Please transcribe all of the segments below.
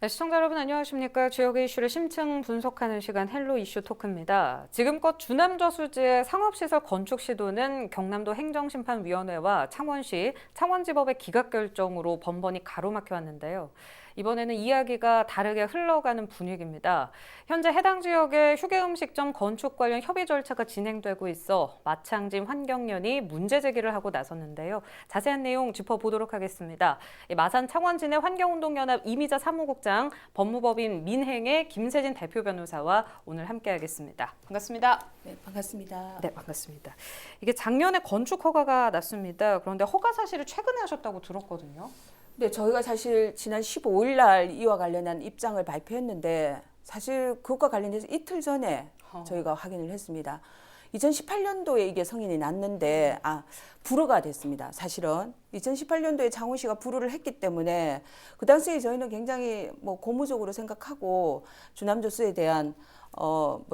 네, 시청자 여러분 안녕하십니까. 지역의 이슈를 심층 분석하는 시간 헬로 이슈 토크입니다. 지금껏 주남저수지의 상업시설 건축 시도는 경남도 행정심판위원회와 창원시, 창원지법의 기각결정으로 번번이 가로막혀 왔는데요. 이번에는 이야기가 다르게 흘러가는 분위기입니다. 현재 해당 지역의 휴게음식점 건축 관련 협의 절차가 진행되고 있어 마창진 환경연이 문제 제기를 하고 나섰는데요. 자세한 내용 짚어보도록 하겠습니다. 마산 창원진의 환경운동연합 이미자 사무국장, 법무법인 민행의 김세진 대표 변호사와 오늘 함께하겠습니다. 반갑습니다. 네, 반갑습니다. 네, 반갑습니다. 이게 작년에 건축 허가가 났습니다. 그런데 허가 사실을 최근에 하셨다고 들었거든요. 네, 저희가 사실 지난 15일 날 이와 관련한 입장을 발표했는데 사실 그것과 관련해서 이틀 전에 저희가 확인을 했습니다. 2018년도에 이게 성인이 났는데 불허가 됐습니다. 사실은 2018년도에 창원시가 불허를 했기 때문에 그 당시에 저희는 굉장히 고무적으로 생각하고 주남조수에 대한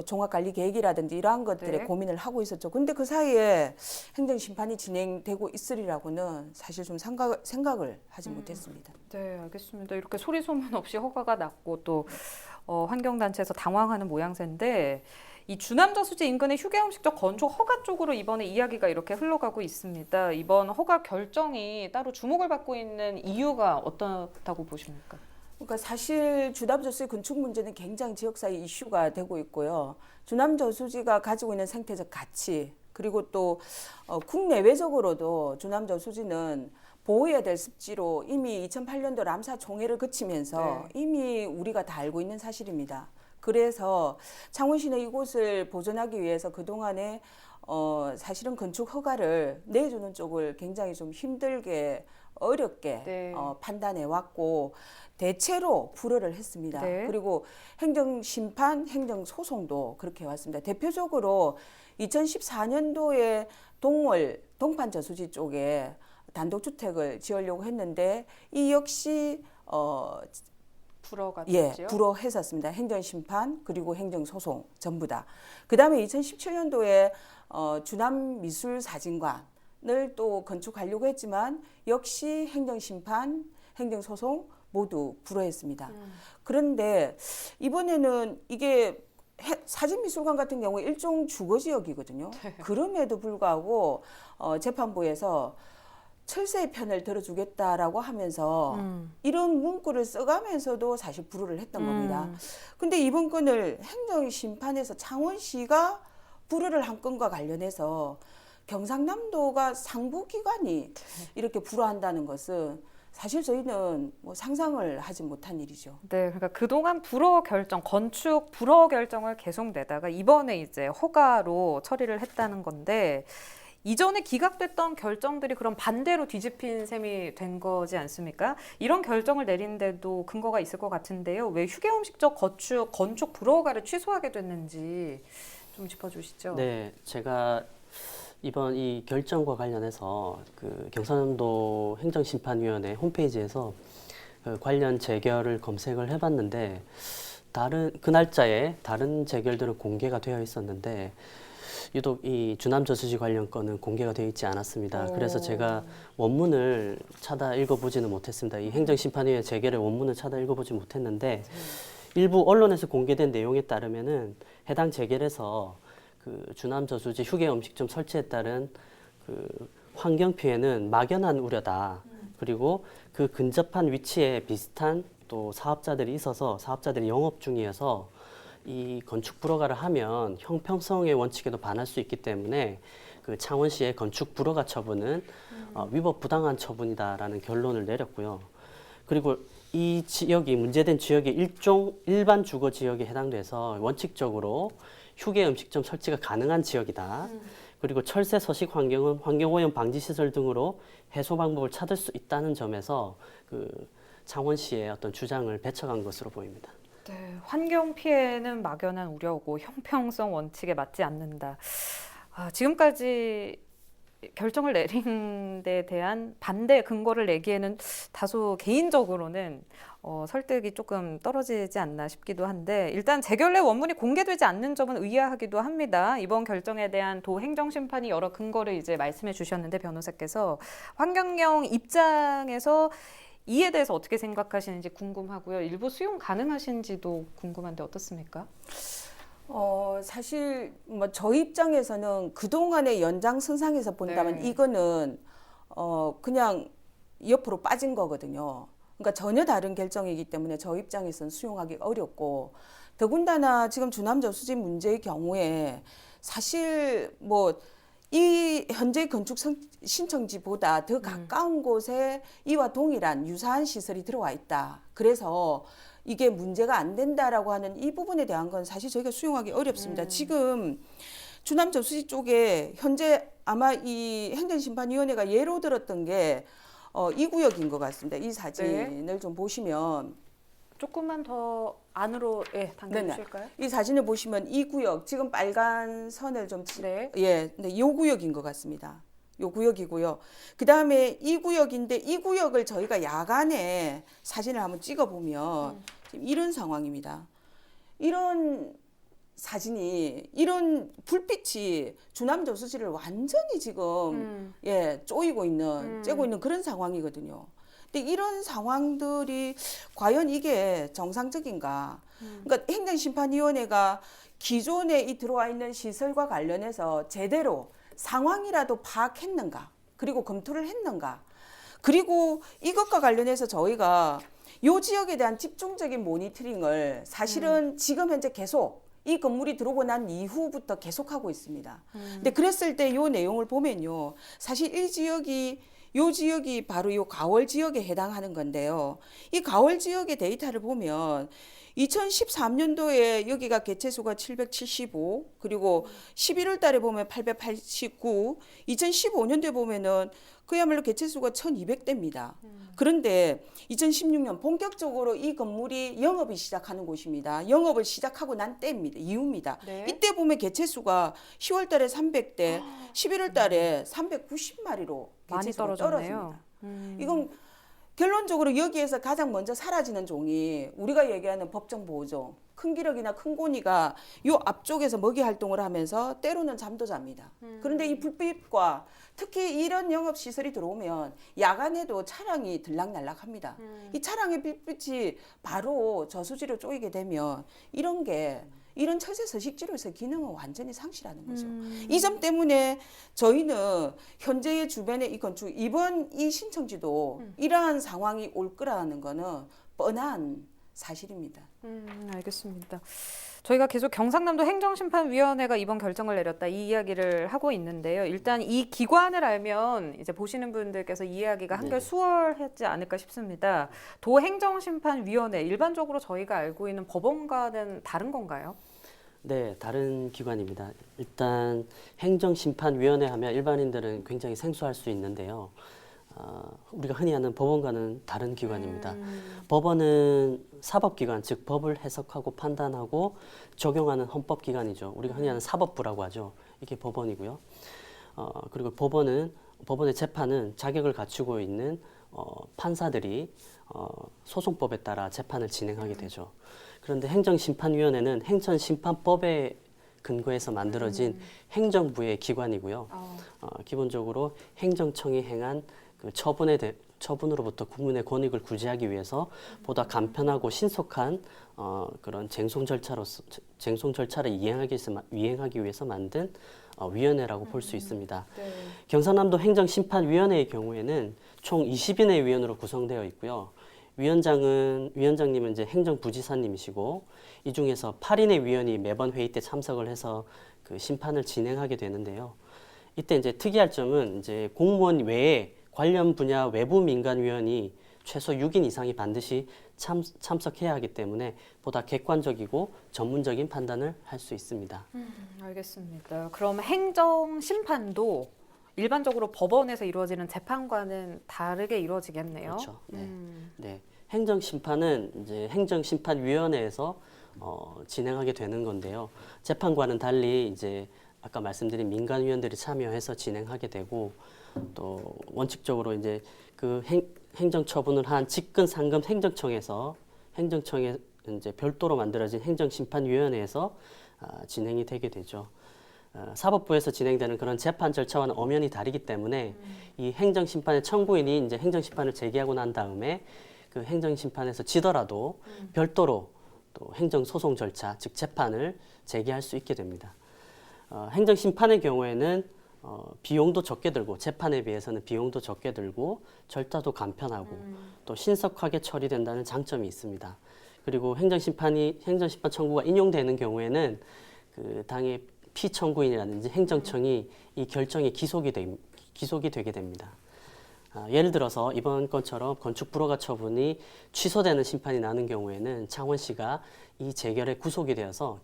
종합관리 계획이라든지 이러한 것들에 네. 고민을 하고 있었죠. 근데 그 사이에 행정심판이 진행되고 있으리라고는 사실 좀 생각을 하지 못했습니다. 네, 알겠습니다. 이렇게 소리 소문 없이 허가가 났고 또 환경단체에서 당황하는 모양새인데 이 주남저수지 인근의 휴게음식점 건축 허가 쪽으로 이번에 이야기가 이렇게 흘러가고 있습니다. 이번 허가 결정이 따로 주목을 받고 있는 이유가 어떻다고 보십니까? 그러니까 사실 주남저수지 건축 문제는 굉장히 지역사회 이슈가 되고 있고요. 주남저수지가 가지고 있는 생태적 가치 그리고 또 국내외적으로도 주남저수지는 보호해야 될 습지로 이미 2008년도 람사 총회를 거치면서 이미 우리가 다 알고 있는 사실입니다. 그래서 창원시는 이곳을 보존하기 위해서 그동안에 사실은 건축 허가를 내주는 쪽을 굉장히 좀 힘들게 어렵게 판단해 왔고 대체로 불허를 했습니다. 네. 그리고 행정심판, 행정소송도 그렇게 왔습니다. 대표적으로 2014년도에 동판저수지 쪽에 단독주택을 지으려고 했는데 이 역시 불허가 예, 됐죠. 불허했었습니다. 행정심판 그리고 행정소송 전부 다. 그다음에 2017년도에 주남미술사진관을 또 건축하려고 했지만 역시 행정심판, 행정소송 모두 불허했습니다. 그런데 이번에는 이게 사진미술관 같은 경우 일종 주거지역이거든요. 그럼에도 불구하고 재판부에서 철새의 편을 들어주겠다라고 하면서 이런 문구를 써가면서도 사실 불허를 했던 겁니다. 근데 이번 건을 행정심판에서 창원시가 불허를 한 건과 관련해서 경상남도가 상부기관이 이렇게 불허한다는 것은 사실 저희는 상상을 하지 못한 일이죠. 네, 그러니까 그동안 불허 결정, 건축 불허 결정을 계속 내다가 이번에 이제 허가로 처리를 했다는 건데 이전에 기각됐던 결정들이 그럼 반대로 뒤집힌 셈이 된 거지 않습니까? 이런 결정을 내린데도 근거가 있을 것 같은데요. 왜 휴게음식점 건축 불허가를 취소하게 됐는지 좀 짚어주시죠. 네, 제가 이번 이 결정과 관련해서 그 경상남도 행정심판위원회 홈페이지에서 그 관련 재결을 검색을 해봤는데 그 날짜에 다른 재결들은 공개가 되어 있었는데 유독 이 주남저수지 관련 건은 공개가 되어 있지 않았습니다. 그래서 제가 원문을 찾아 읽어보지는 못했습니다. 이 행정심판위원회 재결의 원문을 찾아 읽어보지 못했는데 일부 언론에서 공개된 내용에 따르면은 해당 재결에서 그 주남저수지 휴게음식점 설치에 따른 그 환경 피해는 막연한 우려다. 그리고 그 근접한 위치에 비슷한 또 사업자들이 있어서 사업자들이 영업 중이어서 이 건축 불허가를 하면 형평성의 원칙에도 반할 수 있기 때문에 그 창원시의 건축 불허가 처분은 위법 부당한 처분이다라는 결론을 내렸고요. 그리고 이 지역이 문제된 지역이 일반 주거 지역에 해당돼서 원칙적으로 휴게 음식점 설치가 가능한 지역이다. 그리고 철새 서식 환경은 환경오염 방지 시설 등으로 해소 방법을 찾을 수 있다는 점에서 그 창원시의 어떤 주장을 배척한 것으로 보입니다. 네, 환경 피해는 막연한 우려고 형평성 원칙에 맞지 않는다. 지금까지 결정을 내린 데 대한 반대 근거를 내기에는 다소 개인적으로는 설득이 조금 떨어지지 않나 싶기도 한데 일단 재결 내 원문이 공개되지 않는 점은 의아하기도 합니다. 이번 결정에 대한 도 행정심판이 여러 근거를 이제 말씀해 주셨는데 변호사께서 환경령 입장에서 이에 대해서 어떻게 생각하시는지 궁금하고요. 일부 수용 가능하신지도 궁금한데 어떻습니까? 사실 뭐 저 입장에서는 그동안의 연장선상에서 본다면 네. 이거는 그냥 옆으로 빠진 거거든요. 그러니까 전혀 다른 결정이기 때문에 저 입장에서는 수용하기 어렵고, 더군다나 지금 주남저수지 문제의 경우에 사실 뭐 이 현재 건축 신청지보다 더 가까운 곳에 이와 동일한 유사한 시설이 들어와 있다. 그래서 이게 문제가 안 된다라고 하는 이 부분에 대한 건 사실 저희가 수용하기 어렵습니다. 지금 주남저수지 쪽에 현재 아마 이 행정심판위원회가 예로 들었던 게 이 구역인 것 같습니다. 이 사진을 좀 보시면 조금만 더 안으로 당겨주실까요? 이 사진을 보시면 이 구역 지금 빨간 선을 좀 네. 네, 요 구역인 것 같습니다. 요 구역이고요. 그 다음에 이 구역인데 이 구역을 저희가 야간에 사진을 한번 찍어보면 지금 이런 상황입니다. 이런 사진이 이런 불빛이 주남저수지를 완전히 지금 쪼이고 있는 쬐고 있는 그런 상황이거든요. 근데 이런 상황들이 과연 이게 정상적인가? 그러니까 행정심판위원회가 기존에 이 들어와 있는 시설과 관련해서 제대로 상황이라도 파악했는가? 그리고 검토를 했는가? 그리고 이것과 관련해서 저희가 이 지역에 대한 집중적인 모니터링을 사실은 지금 현재 계속 이 건물이 들어오고 난 이후부터 계속하고 있습니다. 근데 그랬을 때 이 내용을 보면요. 사실 요 지역이 바로 요 가월 지역에 해당하는 건데요. 이 가월 지역의 데이터를 보면 2013년도에 여기가 개체수가 775, 그리고 11월 달에 보면 889, 2015년도에 보면은 그야말로 개체수가 1200대입니다. 그런데 2016년 본격적으로 이 건물이 영업이 시작하는 곳입니다. 영업을 시작하고 난 때입니다. 이후입니다. 네. 이때 보면 개체수가 10월 달에 300대, 11월 달에 390마리로 많이 개체수가 떨어졌네요. 떨어집니다. 이건 결론적으로 여기에서 가장 먼저 사라지는 종이 우리가 얘기하는 법정 보호종, 큰 기러기나 큰 고니가 요 앞쪽에서 먹이 활동을 하면서 때로는 잠도 잡니다. 그런데 이 불빛과 특히 이런 영업시설이 들어오면 야간에도 차량이 들락날락합니다. 이 차량의 불빛이 바로 저수지로 쪼이게 되면 이런 처세 서식지로서의 기능은 완전히 상실하는 거죠. 이 점 때문에 저희는 현재의 주변의 이 건축, 이번 이 신청지도 이러한 상황이 올 거라는 거는 뻔한 사실입니다. 알겠습니다. 저희가 계속 경상남도 행정심판위원회가 이번 결정을 내렸다 이 이야기를 하고 있는데요. 일단 이 기관을 알면 이제 보시는 분들께서 이해하기가 한결 수월하지 않을까 싶습니다. 도행정심판위원회, 일반적으로 저희가 알고 있는 법원과는 다른 건가요? 네, 다른 기관입니다. 일단 행정심판위원회 하면 일반인들은 굉장히 생소할 수 있는데요. 우리가 흔히 아는 법원과는 다른 기관입니다. 법원은 사법기관, 즉 법을 해석하고 판단하고 적용하는 헌법기관이죠. 우리가 흔히 아는 사법부라고 하죠. 이게 법원이고요. 그리고 법원의 재판은 자격을 갖추고 있는 판사들이 소송법에 따라 재판을 진행하게 되죠. 그런데 행정심판위원회는 행정심판법에 근거해서 만들어진 행정부의 기관이고요. 기본적으로 행정청이 행한 그 처분으로부터 국민의 권익을 구제하기 위해서 보다 간편하고 신속한 그런 쟁송 절차를 이행하기 위해서 만든 위원회라고 볼 수 있습니다. 네. 경상남도 행정심판위원회의 경우에는 총 20인의 위원으로 구성되어 있고요. 위원장님은 이제 행정부지사님이시고 이 중에서 8인의 위원이 매번 회의 때 참석을 해서 그 심판을 진행하게 되는데요. 이때 이제 특이할 점은 이제 공무원 외에 관련 분야 외부 민간위원이 최소 6인 이상이 반드시 참석해야 하기 때문에 보다 객관적이고 전문적인 판단을 할 수 있습니다. 알겠습니다. 그럼 행정심판도 일반적으로 법원에서 이루어지는 재판과는 다르게 이루어지겠네요. 그렇죠. 네. 행정심판은 이제 행정심판위원회에서 진행하게 되는 건데요. 재판과는 달리 이제 아까 말씀드린 민간위원들이 참여해서 진행하게 되고 또 원칙적으로 이제 그 행정처분을 한 직근 상급 행정청에 이제 별도로 만들어진 행정심판위원회에서 진행이 되게 되죠. 사법부에서 진행되는 그런 재판 절차와는 엄연히 다르기 때문에 이 행정심판의 청구인이 이제 행정심판을 제기하고 난 다음에 그 행정심판에서 지더라도 별도로 또 행정소송 절차, 즉 재판을 제기할 수 있게 됩니다. 행정심판의 경우에는 비용도 적게 들고 재판에 비해서는 비용도 적게 들고 절차도 간편하고 또 신속하게 처리된다는 장점이 있습니다. 그리고 행정심판 청구가 인용되는 경우에는 그 당의 피청구인이라든지 행정청이 이 결정이 기속이 되게 됩니다. 예를 들어서 이번 건처럼 건축 불허가 처분이 취소되는 심판이 나는 경우에는 창원시가 이 재결에 기속이 되어서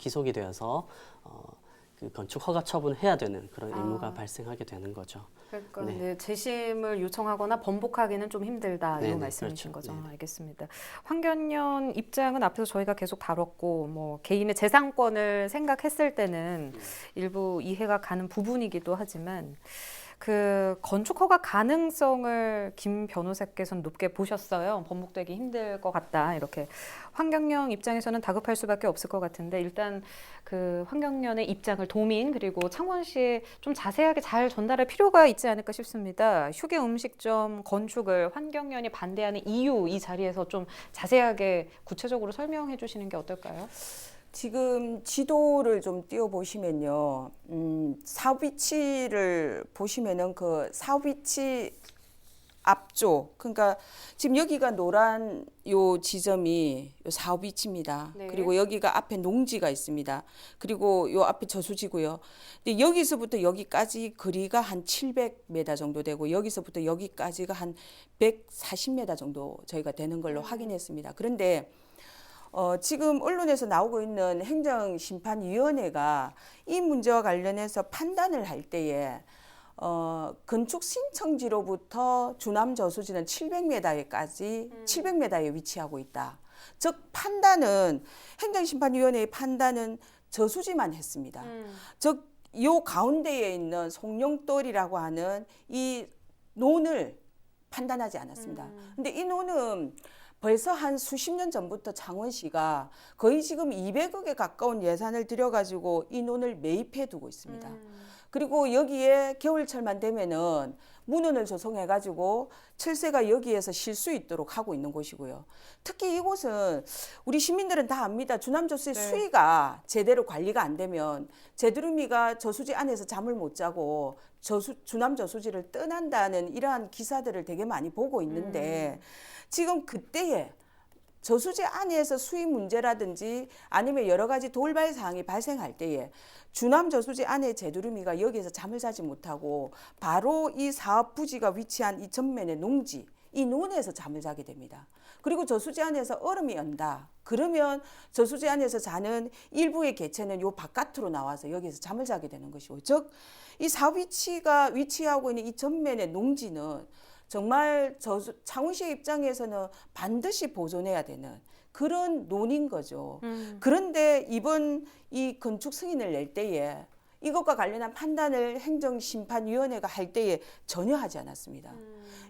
그 건축 허가 처분을 해야 되는 그런 의무가 발생하게 되는 거죠. 그러니까 네. 네, 재심을 요청하거나 번복하기는 좀 힘들다 네네, 이 말씀이신 그렇죠. 거죠. 네네. 알겠습니다. 황교안 입장은 앞에서 저희가 계속 다뤘고 뭐 개인의 재산권을 생각했을 때는 일부 이해가 가는 부분이기도 하지만 그 건축 허가 가능성을 김 변호사께서는 높게 보셨어요. 번복되기 힘들 것 같다. 이렇게 환경련 입장에서는 다급할 수밖에 없을 것 같은데 일단 그 환경련의 입장을 도민 그리고 창원시에 좀 자세하게 잘 전달할 필요가 있지 않을까 싶습니다. 휴게 음식점 건축을 환경련이 반대하는 이유 이 자리에서 좀 자세하게 구체적으로 설명해 주시는 게 어떨까요? 지금 지도를 좀 띄워보시면요. 사업 위치를 보시면은 그 사업 위치 앞쪽, 그러니까 지금 여기가 노란 요 지점이 요 사업 위치입니다. 네. 그리고 여기가 앞에 농지가 있습니다. 그리고 요 앞에 저수지고요. 근데 여기서부터 여기까지 거리가 한 700m 정도 되고 여기서부터 여기까지가 한 140m 정도 저희가 되는 걸로 확인했습니다. 그런데 지금 언론에서 나오고 있는 행정심판위원회가 이 문제와 관련해서 판단을 할 때에 건축 신청지로부터 주남 저수지는 700m에 위치하고 있다. 즉 판단은 행정심판위원회의 판단은 저수지만 했습니다. 즉 요 가운데에 있는 송룡돌이라고 하는 이 논을 판단하지 않았습니다. 근데 이 논은 벌써 한 수십 년 전부터 창원시가 거의 지금 200억에 가까운 예산을 들여가지고 이 논을 매입해 두고 있습니다. 그리고 여기에 겨울철만 되면은 문헌을 조성해가지고 철새가 여기에서 쉴 수 있도록 하고 있는 곳이고요. 특히 이곳은 우리 시민들은 다 압니다. 주남저수의 수위가 제대로 관리가 안 되면 제두루미가 저수지 안에서 잠을 못 자고 주남저수지를 떠난다는 이러한 기사들을 되게 많이 보고 있는데 지금 그때에 저수지 안에서 수위 문제라든지 아니면 여러 가지 돌발 사항이 발생할 때에 주남 저수지 안에 제두루미가 여기에서 잠을 자지 못하고 바로 이 사업 부지가 위치한 이 전면의 농지, 이 논에서 잠을 자게 됩니다. 그리고 저수지 안에서 얼음이 온다. 그러면 저수지 안에서 자는 일부의 개체는 요 바깥으로 나와서 여기에서 잠을 자게 되는 것이고, 즉 이 사업 위치가 위치하고 있는 이 전면의 농지는 정말 창원시의 입장에서는 반드시 보존해야 되는 그런 논인 거죠. 그런데 이번 이 건축 승인을 낼 때에 이것과 관련한 판단을 행정심판위원회가 할 때에 전혀 하지 않았습니다.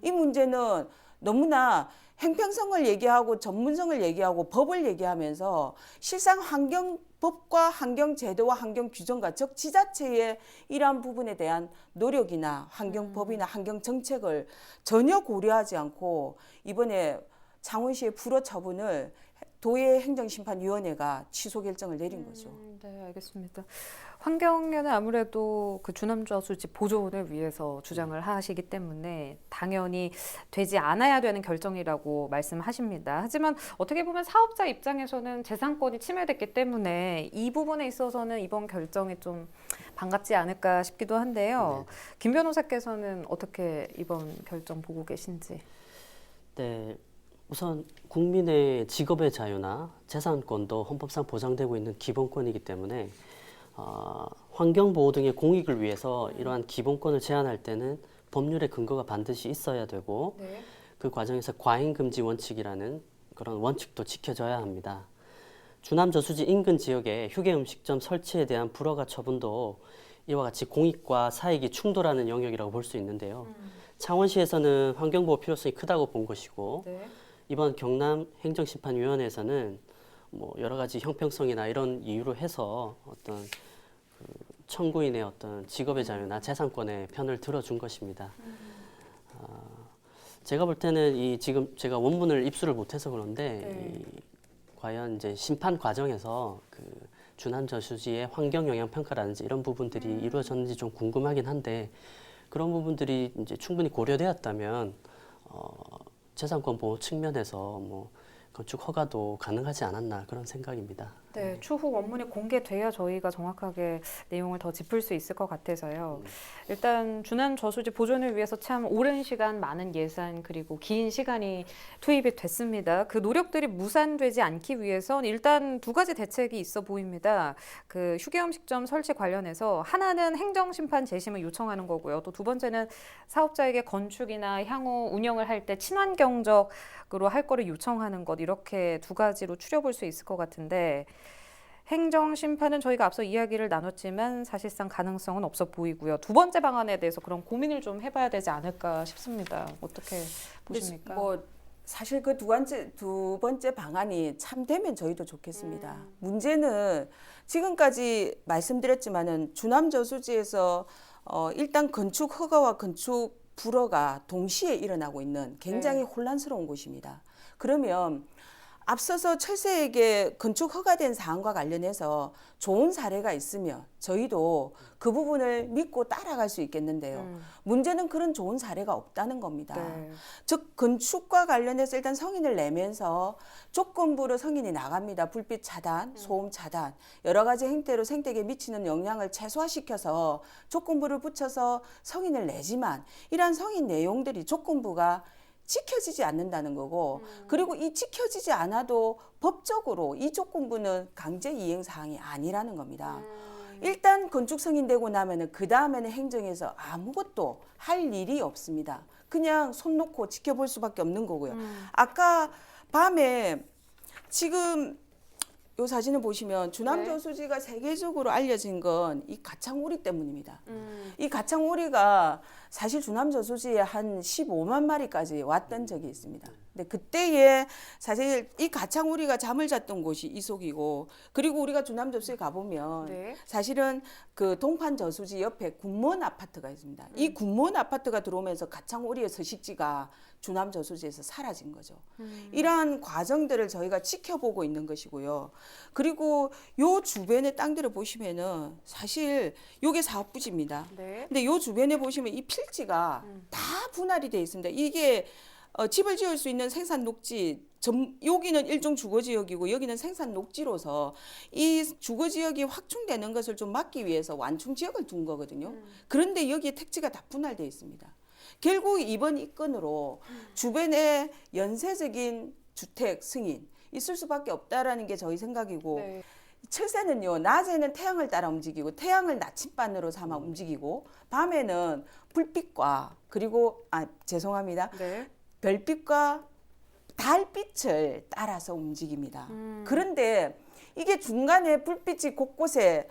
이 문제는 너무나 행평성을 얘기하고 전문성을 얘기하고 법을 얘기하면서 실상 환경법과 환경제도와 환경규정과 즉 지자체의 이러한 부분에 대한 노력이나 환경법이나 환경정책을 전혀 고려하지 않고 이번에 창원시의 불허 처분을 도의 행정심판위원회가 취소 결정을 내린 거죠. 네, 알겠습니다. 환경련은 아무래도 그 주남저수지 보존을 위해서 주장을 하시기 때문에 당연히 되지 않아야 되는 결정이라고 말씀하십니다. 하지만 어떻게 보면 사업자 입장에서는 재산권이 침해됐기 때문에 이 부분에 있어서는 이번 결정이 좀 반갑지 않을까 싶기도 한데요. 김 변호사께서는 어떻게 이번 결정 보고 계신지? 네, 우선 국민의 직업의 자유나 재산권도 헌법상 보장되고 있는 기본권이기 때문에 환경보호 등의 공익을 위해서 이러한 기본권을 제한할 때는 법률의 근거가 반드시 있어야 되고 그 과정에서 과잉금지 원칙이라는 그런 원칙도 지켜져야 합니다. 주남저수지 인근 지역에 휴게음식점 설치에 대한 불허가 처분도 이와 같이 공익과 사익이 충돌하는 영역이라고 볼 수 있는데요. 창원시에서는 환경보호 필요성이 크다고 본 것이고 이번 경남 행정심판위원회에서는 뭐 여러 가지 형평성이나 이런 이유로 해서 어떤 청구인의 어떤 직업의 자유나 재산권의 편을 들어준 것입니다. 제가 볼 때는 이 지금 제가 원문을 입수를 못해서 그런데 네. 과연 이제 심판 과정에서 그 주남 저수지의 환경 영향 평가라든지 이런 부분들이 이루어졌는지 좀 궁금하긴 한데 그런 부분들이 이제 충분히 고려되었다면 재산권 보호 측면에서 뭐 건축 허가도 가능하지 않았나 그런 생각입니다. 네, 추후 원문이 공개돼야 저희가 정확하게 내용을 더 짚을 수 있을 것 같아서요. 일단 주남 저수지 보존을 위해서 참 오랜 시간, 많은 예산 그리고 긴 시간이 투입이 됐습니다. 그 노력들이 무산되지 않기 위해선 일단 두 가지 대책이 있어 보입니다. 그 휴게음식점 설치 관련해서 하나는 행정심판 재심을 요청하는 거고요. 또 두 번째는 사업자에게 건축이나 향후 운영을 할 때 친환경적으로 할 거를 요청하는 것 이렇게 두 가지로 추려볼 수 있을 것 같은데 행정심판은 저희가 앞서 이야기를 나눴지만 사실상 가능성은 없어 보이고요. 두 번째 방안에 대해서 그런 고민을 좀 해봐야 되지 않을까 싶습니다. 어떻게 보십니까? 뭐 사실 그 두 번째 방안이 참 되면 저희도 좋겠습니다. 문제는 지금까지 말씀드렸지만은 주남 저수지에서 일단 건축 허가와 건축 불허가 동시에 일어나고 있는 굉장히 혼란스러운 곳입니다. 그러면 앞서서 철새에게 건축 허가된 사항과 관련해서 좋은 사례가 있으면 저희도 그 부분을 믿고 따라갈 수 있겠는데요. 문제는 그런 좋은 사례가 없다는 겁니다. 네. 즉 건축과 관련해서 일단 성인을 내면서 조건부로 성인이 나갑니다. 불빛 차단, 소음 차단, 여러 가지 행태로 생태계에 미치는 영향을 최소화시켜서 조건부를 붙여서 성인을 내지만 이러한 성인 내용들이 조건부가 지켜지지 않는다는 거고 그리고 이 지켜지지 않아도 법적으로 이 조건부는 강제 이행 사항이 아니라는 겁니다. 일단 건축 승인되고 나면은 그 다음에는 행정에서 아무것도 할 일이 없습니다. 그냥 손 놓고 지켜볼 수밖에 없는 거고요. 아까 밤에 지금 이 사진을 보시면 주남 저수지가 세계적으로 알려진 건 이 가창오리 때문입니다. 이 가창오리가 사실 주남 저수지에 한 15만 마리까지 왔던 적이 있습니다. 근데 그때에 사실 이 가창오리가 잠을 잤던 곳이 이속이고 그리고 우리가 주남 저수지에 가보면 사실은 그 동판 저수지 옆에 군무원 아파트가 있습니다. 이 군무원 아파트가 들어오면서 가창오리의 서식지가 주남 저수지에서 사라진 거죠. 이러한 과정들을 저희가 지켜보고 있는 것이고요. 그리고 요 주변의 땅들을 보시면은 사실 요게 사업부지입니다. 근데 요 주변에 보시면 이 필지가 다 분할이 돼 있습니다. 이게 집을 지을 수 있는 생산 녹지, 여기는 일종 주거 지역이고 여기는 생산 녹지로서 이 주거 지역이 확충되는 것을 좀 막기 위해서 완충 지역을 둔 거거든요. 그런데 여기에 택지가 다 분할되어 있습니다. 결국 이번 이건으로 주변에 연쇄적인 주택 승인 있을 수밖에 없다라는 게 저희 생각이고 철새는요 낮에는 태양을 따라 움직이고 태양을 나침반으로 삼아 움직이고 밤에는 불빛과 그리고 죄송합니다 별빛과 달빛을 따라서 움직입니다. 그런데 이게 중간에 불빛이 곳곳에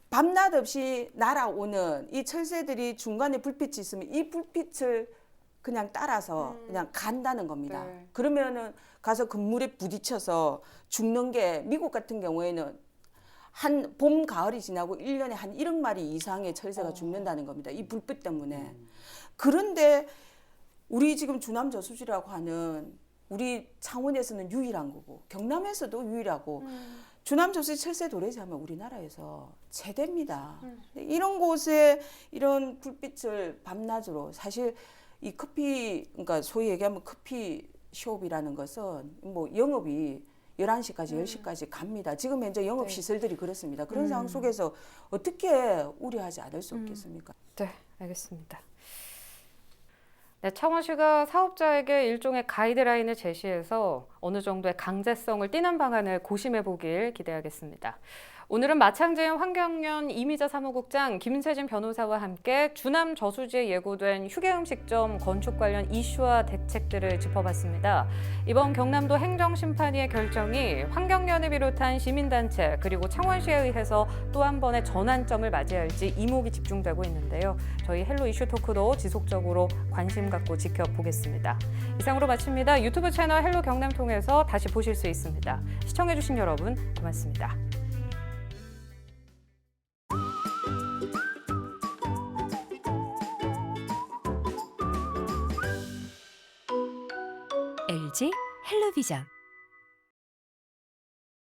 밤낮 없이 날아오는 이 철새들이 중간에 불빛이 있으면 이 불빛을 그냥 따라서 그냥 간다는 겁니다. 그러면은 가서 건물에 부딪혀서 죽는 게 미국 같은 경우에는 한 봄, 가을이 지나고 1년에 한 1억 마리 이상의 철새가 죽는다는 겁니다. 이 불빛 때문에. 그런데 우리 지금 주남 저수지라고 하는 우리 창원에서는 유일한 거고 경남에서도 유일하고 주남 저수지 철새 도래지 하면 우리나라에서 최대입니다. 이런 곳에 이런 불빛을 밤낮으로 사실 이 커피 그러니까 소위 얘기하면 커피숍이라는 것은 뭐 영업이 11시까지 10시까지 갑니다. 지금 현재 영업 시설들이 그렇습니다. 그런 상황 속에서 어떻게 우려하지 않을 수 없겠습니까? 네, 알겠습니다. 네, 창원시가 사업자에게 일종의 가이드라인을 제시해서 어느 정도의 강제성을 띠는 방안을 고심해 보길 기대하겠습니다. 오늘은 마창진 환경연 이미자 사무국장 김세진 변호사와 함께 주남 저수지에 예고된 휴게음식점 건축 관련 이슈와 대책들을 짚어봤습니다. 이번 경남도 행정심판위의 결정이 환경연을 비롯한 시민단체 그리고 창원시에 의해서 또 한 번의 전환점을 맞이할지 이목이 집중되고 있는데요. 저희 헬로 이슈 토크도 지속적으로 관심 갖고 지켜보겠습니다. 이상으로 마칩니다. 유튜브 채널 헬로 경남 통해서 다시 보실 수 있습니다. 시청해주신 여러분 고맙습니다. MG 헬로비전.